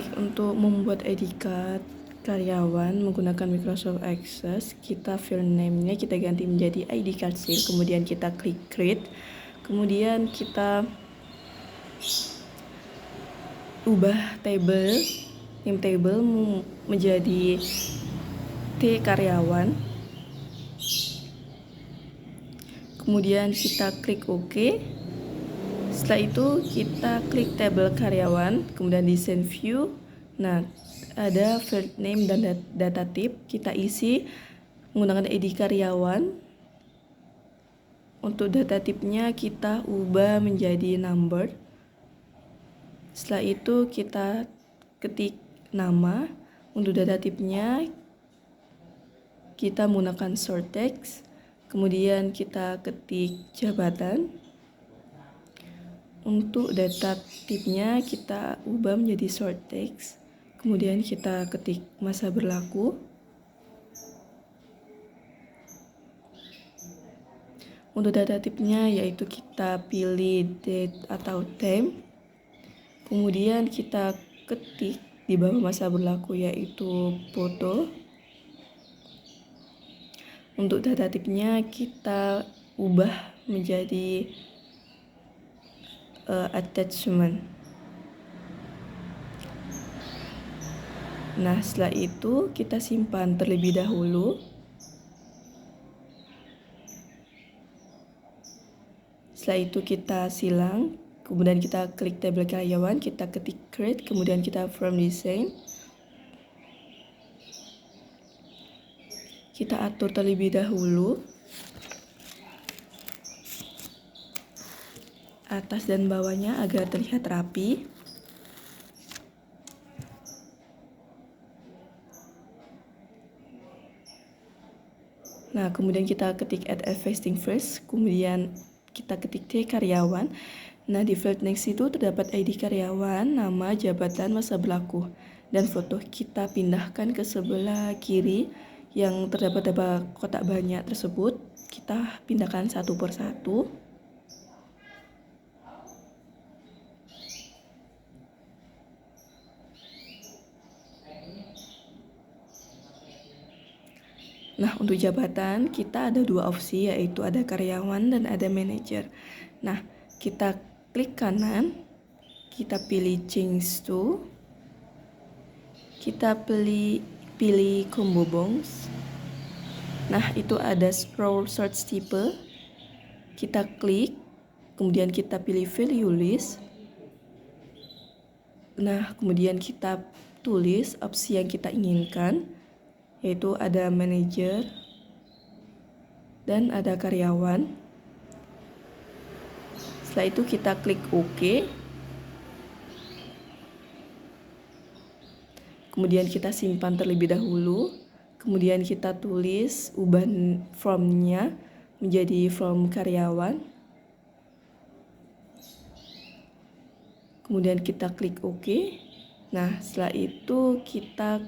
Baik, untuk membuat ID card karyawan menggunakan Microsoft Access, kita file name-nya kita ganti menjadi ID card seal, kemudian kita klik create, kemudian kita ubah name table menjadi T karyawan, kemudian kita klik OK. Setelah itu kita klik tabel karyawan, kemudian di send view. Nah, ada field name dan data type, kita isi menggunakan ID karyawan. Untuk data type-nya kita ubah menjadi number. Setelah itu kita ketik nama. Untuk data type-nya kita menggunakan short text. Kemudian kita ketik jabatan. Untuk data type-nya kita ubah menjadi short text. Kemudian kita ketik masa berlaku. Untuk data type-nya yaitu kita pilih date atau time. Kemudian kita ketik di bawah masa berlaku yaitu foto. Untuk data type-nya kita ubah menjadi attachment. Nah, setelah itu kita simpan terlebih dahulu. Setelah itu kita silang, kemudian kita klik tabel karyawan, kita ketik create, kemudian kita from design. Kita atur terlebih dahulu atas dan bawahnya agar terlihat rapi. Nah, kemudian kita ketik add existing first, kemudian kita ketik T karyawan. Nah, di field next itu terdapat ID karyawan, nama, jabatan, masa berlaku, dan foto. Kita pindahkan ke sebelah kiri yang terdapat kotak banyak tersebut. Kita pindahkan satu persatu. Nah, untuk jabatan kita ada dua opsi, yaitu ada karyawan dan ada manajer. Nah, kita klik kanan, kita pilih change to, kita pilih combo bonds. Nah, itu ada scroll search type. Kita klik, kemudian kita pilih value list. Nah, kemudian kita tulis opsi yang kita inginkan, yaitu ada manajer dan ada karyawan. Setelah itu kita klik OK. Kemudian kita simpan terlebih dahulu. Kemudian kita tulis ubah formnya menjadi form karyawan. Kemudian kita klik OK. Nah, setelah itu kita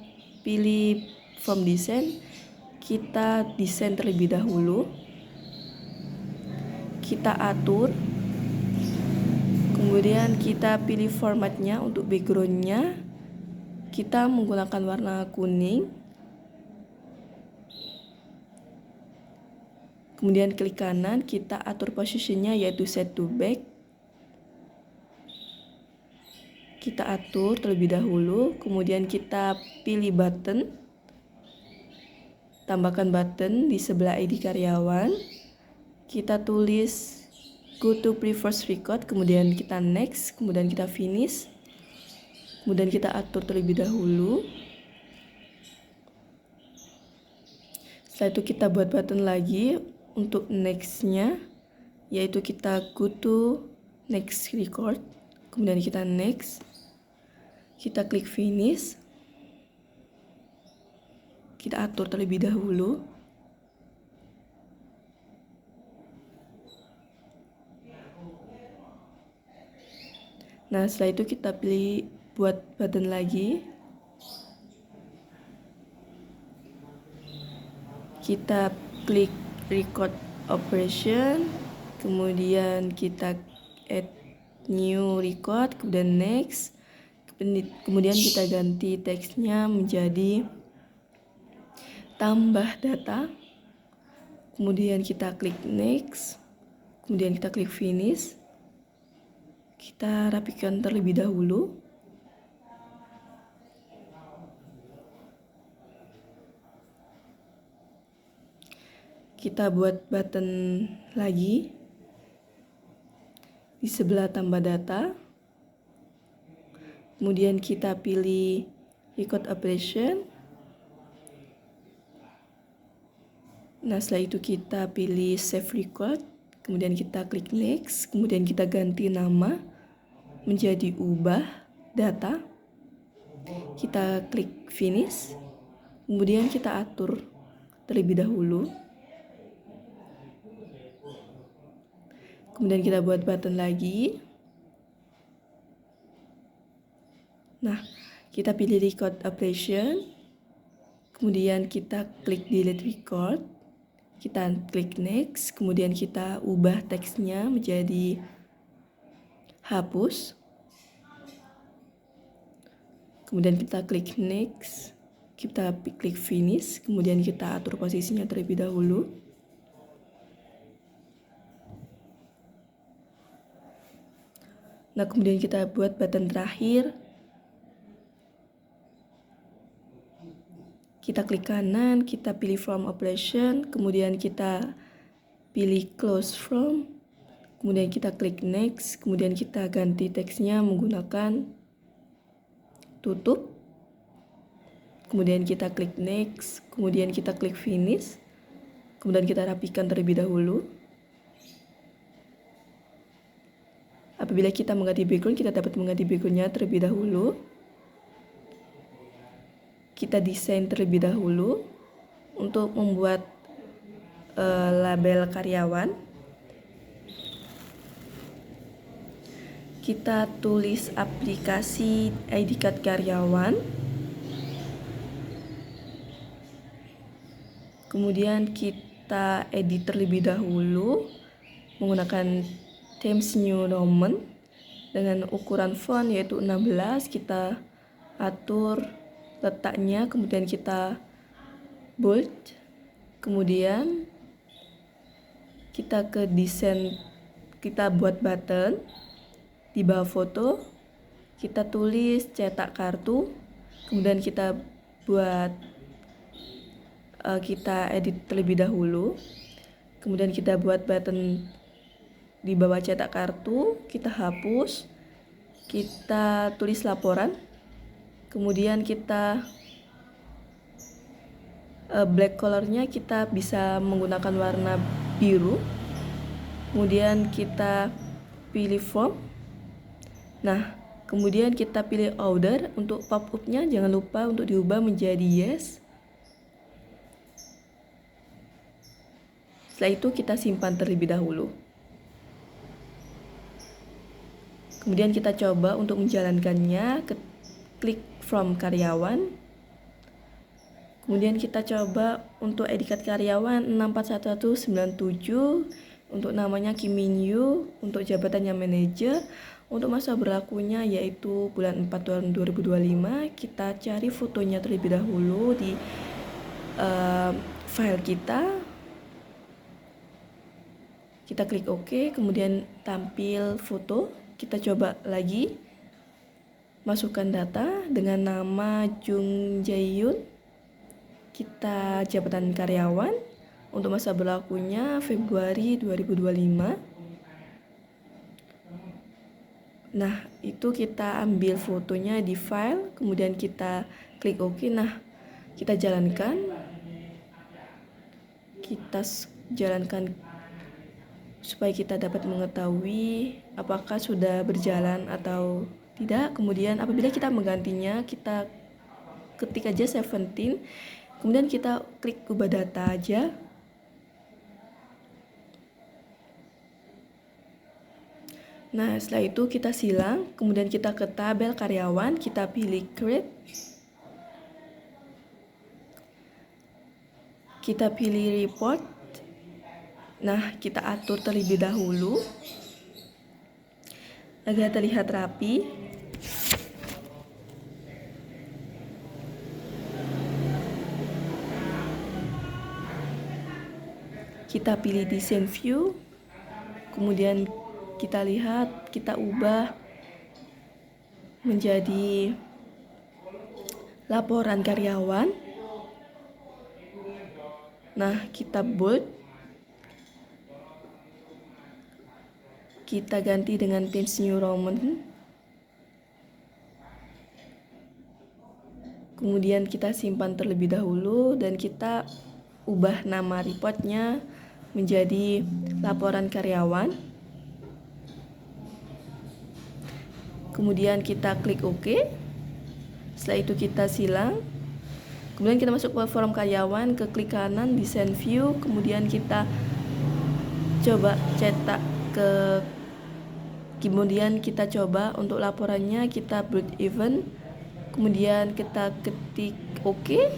pilih form design. Kita desain terlebih dahulu. Kita atur. Kemudian kita pilih formatnya. Untuk backgroundnya kita menggunakan warna kuning. Kemudian klik kanan, kita atur posisinya yaitu set to back. Kita atur terlebih dahulu, kemudian kita pilih button. Tambahkan button di sebelah ID karyawan. Kita tulis go to previous record, kemudian kita next, kemudian kita finish. Kemudian kita atur terlebih dahulu. Setelah itu kita buat button lagi untuk next-nya, yaitu kita go to next record, kemudian kita next, kita klik finish, kita atur terlebih dahulu. Nah, setelah itu kita pilih buat button lagi. Kita klik record operation, kemudian kita add new record, kemudian next, Kemudian kita ganti teksnya menjadi tambah data. Kemudian kita klik next. Kemudian kita klik finish. Kita rapikan terlebih dahulu. Kita buat button lagi di sebelah tambah data. Kemudian kita pilih record operation. Nah, setelah itu kita pilih save record. Kemudian kita klik next. Kemudian kita ganti nama menjadi ubah data. Kita klik finish. Kemudian kita atur terlebih dahulu. Kemudian kita buat button lagi. Nah, kita pilih record operation. Kemudian kita klik delete record. Kita klik next. Kemudian kita ubah teksnya menjadi hapus. Kemudian kita klik next. Kita klik finish. Kemudian kita atur posisinya terlebih dahulu. Nah, kemudian kita buat button terakhir. Kita klik kanan, kita pilih from operation, kemudian kita pilih close from, kemudian kita klik next, kemudian kita ganti teksnya menggunakan tutup. Kemudian kita klik next, kemudian kita klik finish, kemudian kita rapikan terlebih dahulu. Apabila kita mengganti background, kita dapat mengganti backgroundnya terlebih dahulu. Kita desain terlebih dahulu untuk membuat label karyawan. Kita tulis aplikasi ID card karyawan. Kemudian kita edit terlebih dahulu menggunakan Times New Roman dengan ukuran font yaitu 16. Kita atur letaknya, kemudian kita bold, kemudian kita ke desain, kita buat button di bawah foto, kita tulis cetak kartu, kemudian kita buat kita edit terlebih dahulu, kemudian kita buat button di bawah cetak kartu, kita hapus, kita tulis laporan, kemudian kita black colornya kita bisa menggunakan warna biru, kemudian kita pilih form. Nah, kemudian kita pilih order. Untuk pop-up-nya jangan lupa untuk diubah menjadi yes. Setelah itu kita simpan terlebih dahulu. Kemudian kita coba untuk menjalankannya, klik from karyawan. Kemudian kita coba untuk ID card karyawan 641197, untuk namanya Kim Min Yu, untuk jabatannya manajer, untuk masa berlakunya yaitu bulan 4 tahun 2025. Kita cari fotonya terlebih dahulu di file kita. Kita klik OK, kemudian tampil foto. Kita coba lagi, masukkan data dengan nama Jung Jae-yun. Kita jabatan karyawan, untuk masa berlakunya Februari 2025. Nah, itu kita ambil fotonya di file, kemudian kita klik OK. Nah, kita jalankan. Kita jalankan supaya kita dapat mengetahui apakah sudah berjalan atau tidak. Kemudian apabila kita menggantinya, kita ketik aja 17, kemudian kita klik ubah data aja. Nah, setelah itu kita silang, kemudian kita ke tabel karyawan, kita pilih create, kita pilih report. Nah, kita atur terlebih dahulu agar terlihat rapi. kita pilih design view, kemudian kita lihat, kita ubah menjadi laporan karyawan. Nah, kita bold, kita ganti dengan Times New Roman, kemudian kita simpan terlebih dahulu dan kita ubah nama reportnya menjadi laporan karyawan. Kemudian kita klik OK. Setelah itu kita silang. Kemudian kita masuk ke form karyawan, ke klik kanan design view, kemudian kita coba cetak kemudian kita coba untuk laporannya, kita build event, kemudian kita ketik OK,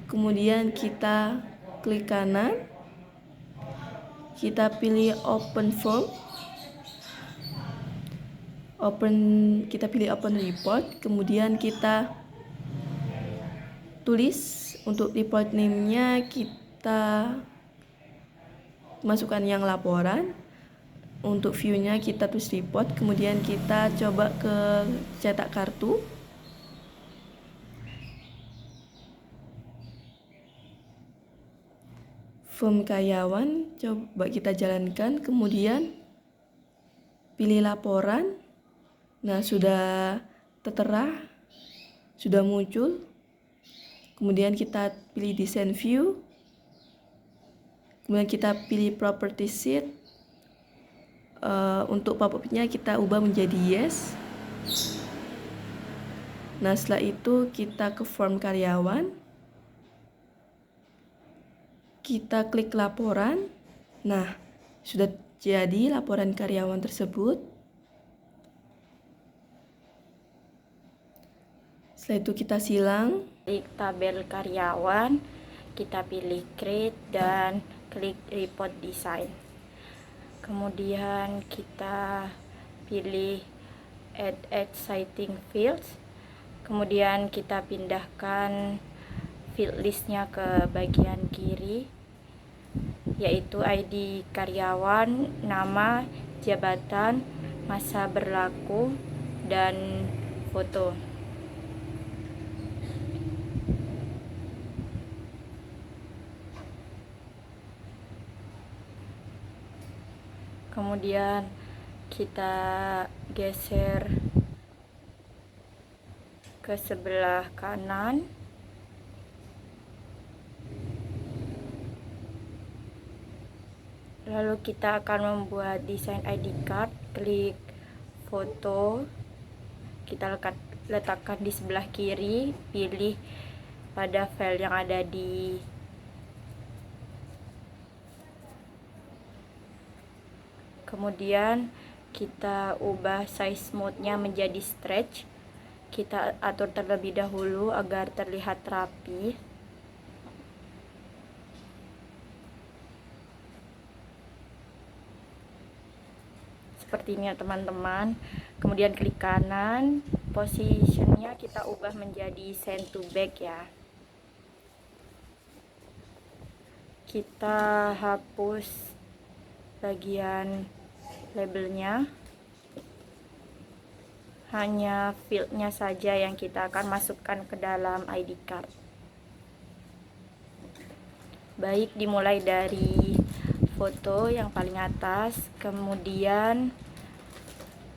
kemudian kita klik kanan, kita pilih open form, kita pilih open report, kemudian kita tulis untuk report name-nya, kita masukkan yang laporan. Untuk view-nya kita tulis report, kemudian kita coba ke cetak kartu. Form karyawan coba kita jalankan, kemudian pilih laporan. Nah, sudah tertera, sudah muncul. Kemudian kita pilih design view, kemudian kita pilih property sheet. Untuk pop-up-nya kita ubah menjadi yes. Nah, setelah itu kita ke form karyawan, kita klik laporan. Nah, sudah jadi laporan karyawan tersebut. Setelah itu kita silang. Klik tabel karyawan, kita pilih create dan klik report design. Kemudian kita pilih add citing fields. Kemudian kita pindahkan field listnya ke bagian kiri, yaitu ID karyawan, nama, jabatan, masa berlaku, dan foto. Kemudian kita geser ke sebelah kanan. Lalu kita akan membuat desain ID card. Klik foto, kita letakkan di sebelah kiri, pilih pada file yang ada di kemudian kita ubah size mode-nya menjadi stretch. Kita atur terlebih dahulu agar terlihat rapi. Seperti ini ya teman-teman. Kemudian klik kanan, positionnya kita ubah menjadi send to back ya. Kita hapus bagian labelnya, hanya fieldnya saja yang kita akan masukkan ke dalam ID card. Baik, dimulai dari foto yang paling atas, kemudian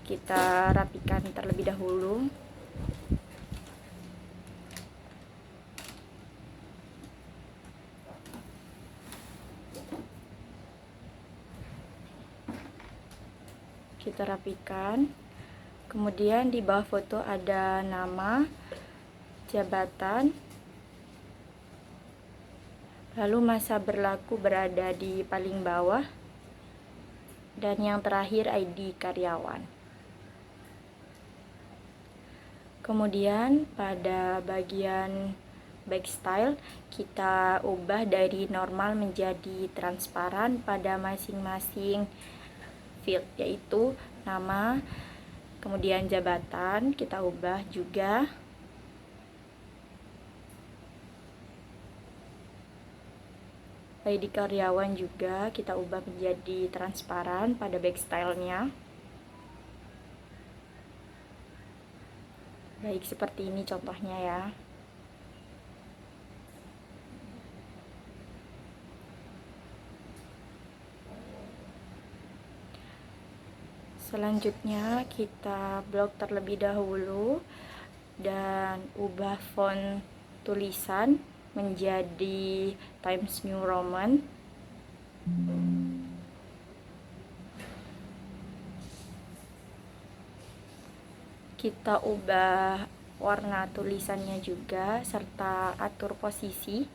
kita rapikan terlebih dahulu. Kita rapikan. Kemudian di bawah foto ada nama, jabatan, lalu masa berlaku berada di paling bawah, dan yang terakhir ID karyawan. Kemudian pada bagian back style kita ubah dari normal menjadi transparan pada masing-masing field, yaitu nama, kemudian jabatan kita ubah juga, ID karyawan juga kita ubah menjadi transparan pada backstyle-nya. Baik, seperti ini contohnya ya. Selanjutnya kita blok terlebih dahulu dan ubah font tulisan menjadi Times New Roman. Kita ubah warna tulisannya juga serta atur posisi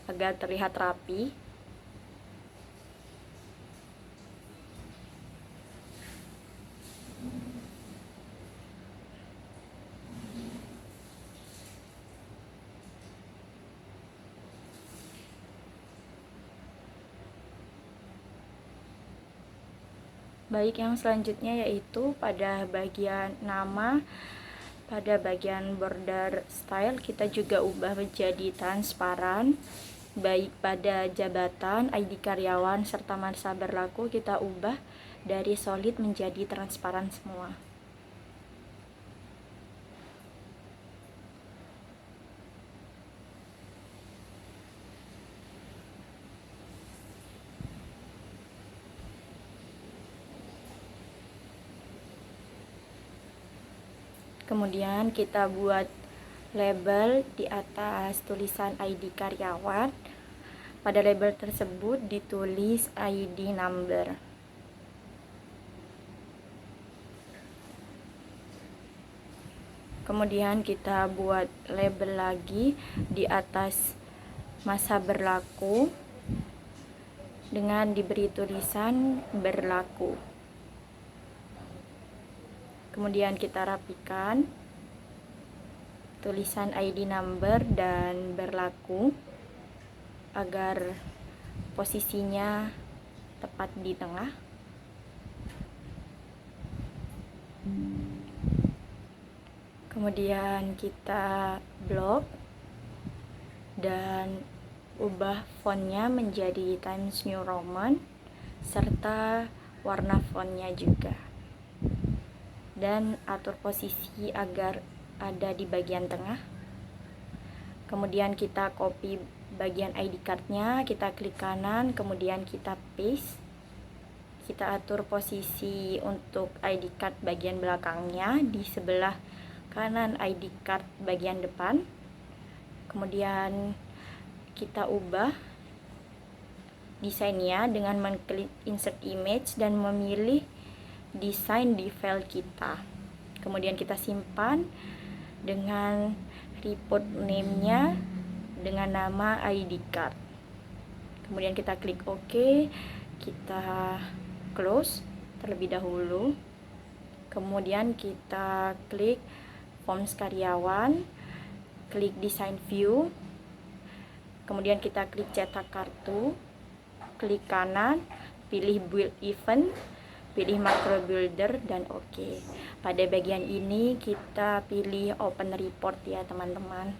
agar terlihat rapi. Baik, yang selanjutnya yaitu pada bagian nama, pada bagian border style kita juga ubah menjadi transparan. Baik pada jabatan, ID karyawan, serta masa berlaku kita ubah dari solid menjadi transparan semua. Kemudian kita buat label di atas tulisan ID karyawan. Pada label tersebut ditulis ID number. Kemudian kita buat label lagi di atas masa berlaku dengan diberi tulisan berlaku. Kemudian kita rapikan tulisan ID number dan berlaku agar posisinya tepat di tengah. Kemudian kita blok dan ubah fontnya menjadi Times New Roman serta warna fontnya juga, dan atur posisi agar ada di bagian tengah. Kemudian kita copy bagian ID cardnya, kita klik kanan, kemudian kita paste. Kita atur posisi untuk ID card bagian belakangnya di sebelah kanan ID card bagian depan. Kemudian kita ubah desainnya dengan mengklik insert image dan memilih desain di file kita. Kemudian kita simpan dengan report name-nya dengan nama ID card. Kemudian kita klik OK, kita close terlebih dahulu. Kemudian kita klik forms karyawan, klik design view. Kemudian kita klik cetak kartu, klik kanan, pilih build event, pilih macro builder dan OK. Pada bagian ini kita pilih open report ya teman-teman.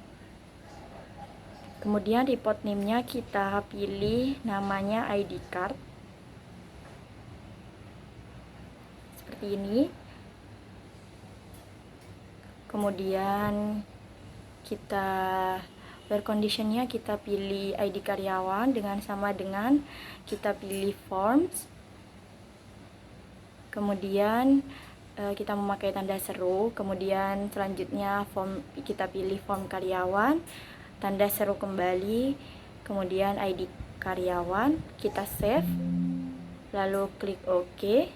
Kemudian report name-nya kita pilih namanya ID card. Seperti ini. Kemudian kita where condition-nya kita pilih ID karyawan dengan sama dengan kita pilih forms. Kemudian kita memakai tanda seru. Kemudian selanjutnya form kita pilih form karyawan, tanda seru kembali, kemudian ID karyawan, kita save, lalu klik OK.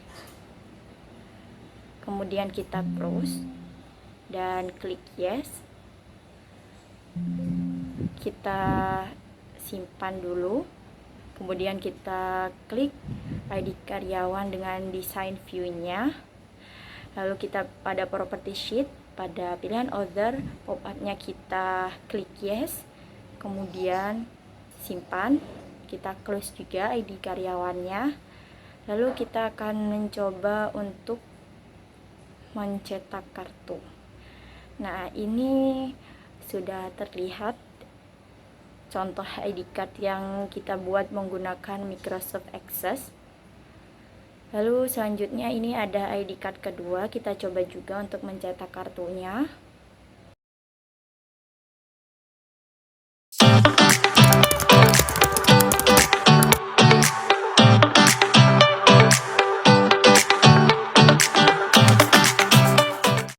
Kemudian kita close dan klik yes. Kita simpan dulu. Kemudian kita klik ID karyawan dengan desain view-nya. Lalu kita pada property sheet, pada pilihan other, pop-up-nya kita klik yes. Kemudian simpan, kita close juga ID karyawannya. Lalu kita akan mencoba untuk mencetak kartu. Nah, ini sudah terlihat contoh ID card yang kita buat menggunakan Microsoft Access. Lalu selanjutnya ini ada ID card kedua, kita coba juga untuk mencetak kartunya.